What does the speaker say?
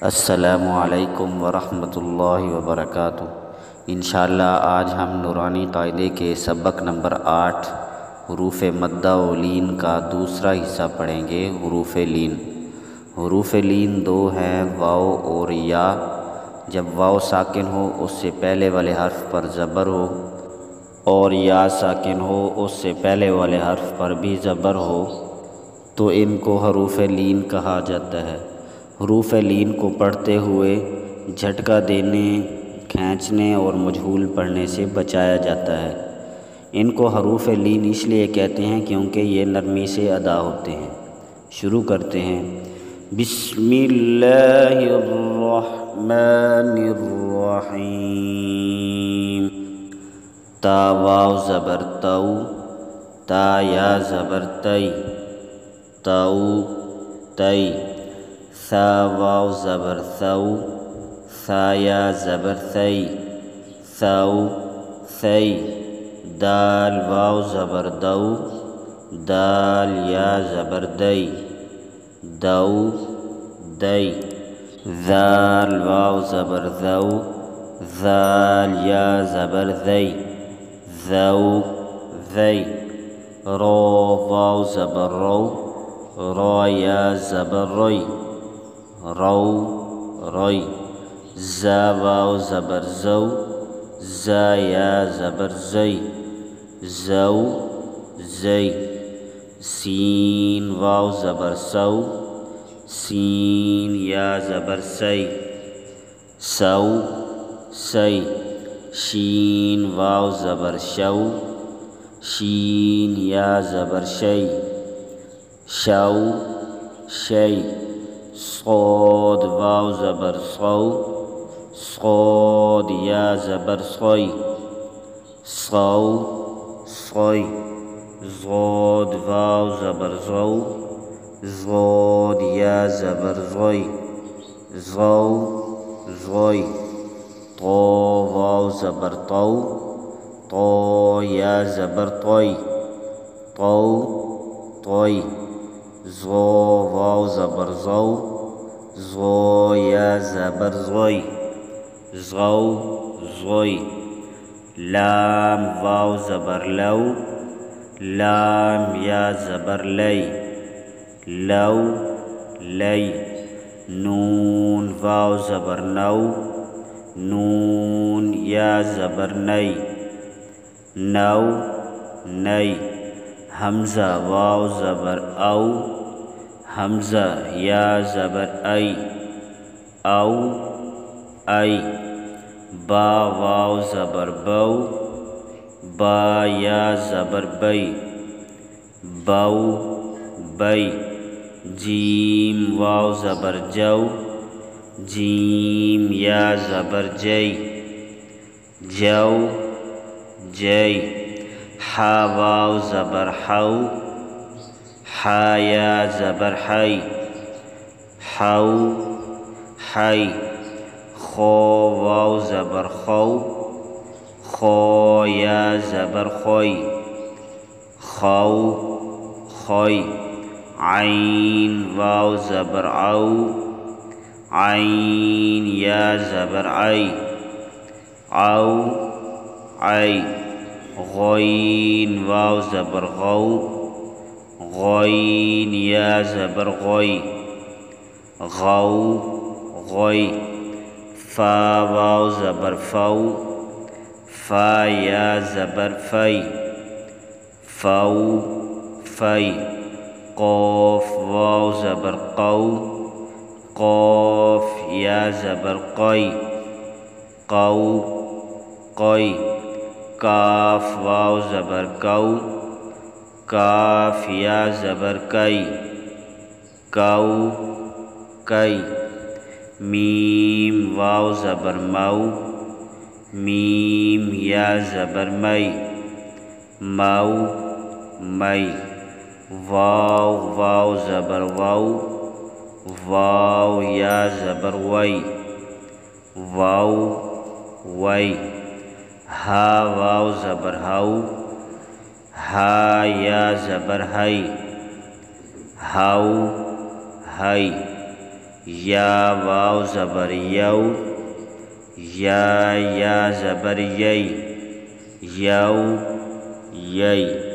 अस्सलामु अलैकुम वरहमतुल्लाहि वबरकातुहू। इंशाअल्लाह आज हम नूरानी क़ायदे के सबक नंबर 8 हुरूफ़ मद्दा व लीन का दूसरा हिस्सा पढ़ेंगे। हुरूफ़ लीन दो हैं, वाव और या। जब वाव साकिन हो उससे पहले वाले हर्फ पर ज़बर हो और या साकिन हो उससे पहले वाले हर्फ पर भी ज़बर हो तो इनको हुरूफ़ लीन कहा जाता है। हुरूफ़ लीन को पढ़ते हुए झटका देने, खींचने और मजहूल पढ़ने से बचाया जाता है। इनको हुरूफ़ लीन इसलिए कहते हैं क्योंकि ये नरमी से अदा होते हैं। शुरू करते हैं। बिस्मिल्लाहिर्रहमानिर्रहीम। ता वाव ज़बर तऊ, ता या ज़बर तई, तऊ तई। सा वाव ज़बर सऊ, सा या ज़बर सई, सऊ सई। दाल वाव ज़बर दऊ, दाल या ज़बर दई, दऊ दई। ज़ाल वाव ज़बर ज़ऊ, ज़ाल या ज़बर ज़ई, ज़ऊ ज़ई। रो वाव ज़बर रो, रो या ज़बर रोई, रौ रोई। ज़ा वाव ज़बर ज़ऊ, ज़ा या ज़बर ज़ई, ज़ऊ ज़ई। सीन वाव ज़बर सऊ, सीन या ज़बर सई, सऊ सई। शीन वाव ज़बर शऊ, शीन या ज़बर शई, शऊ शई। सोद वाव ज़बर सौ, सोद या ज़बर सोई, सौ सोई। ज़ोद वाव ज़बर ज़ौ, ज़ोद या ज़बर ज़ोई, ज़ौ ज़ोई। तो वाव ज़बर तौ, तो या ज़बर तोई, तौ तोई। ज़ो वाव ज़बर ज़ौ, ज़ो या ज़बर ज़ोई, ज़ौ ज़ोई। लाम वाव ज़बर लऊ, लाम या ज़बर लई, लऊ लई। नून वाव ज़बर नऊ, नून या ज़बर नई, नऊ नई। हमज़ा वाव ज़बर औ, हमज़ा या ज़बर आई, औ आई। बा वाव ज़बर बऊ, बा या ज़बर बई, बऊ बई। जीम वाव ज़बर जऊ, जीम या ज़बर जई, जऊ जई। हा वाव ज़बर हाउ, हा या ज़बर हाई, हाउ हाई। खो वाव ज़बर खौ, खो या ज़बर खोई, खौ खोई। आइन वाव ज़बर आउ, आइन या ज़बर आई, आउ आई। गौइन वाव ज़बर गौ, गौइन या ज़बर गौई, गौ गौई। फ़ा वाव ज़बर फ़ऊ, फ़ा या ज़बर फ़ई, फ़ऊ फ़ई। क़ाफ़ वाव ज़बर क़ौ, क़ाफ़ या ज़बर क़ई, क़ौ क़ई। काफ वाव ज़बर कौ, काफ या ज़बर कई, कौ कई। मीम वाव ज़बर मऊ, मीम या ज़बर मई, मऊ मई। वाव वाव ज़बर वाउ, वाव या ज़बर वई, वाउ वई। हा वाव ज़बर हाउ, हा या ज़बर हई, हाउ हई। या वाव ज़बर यौ, या ज़बर यई, यौ यई।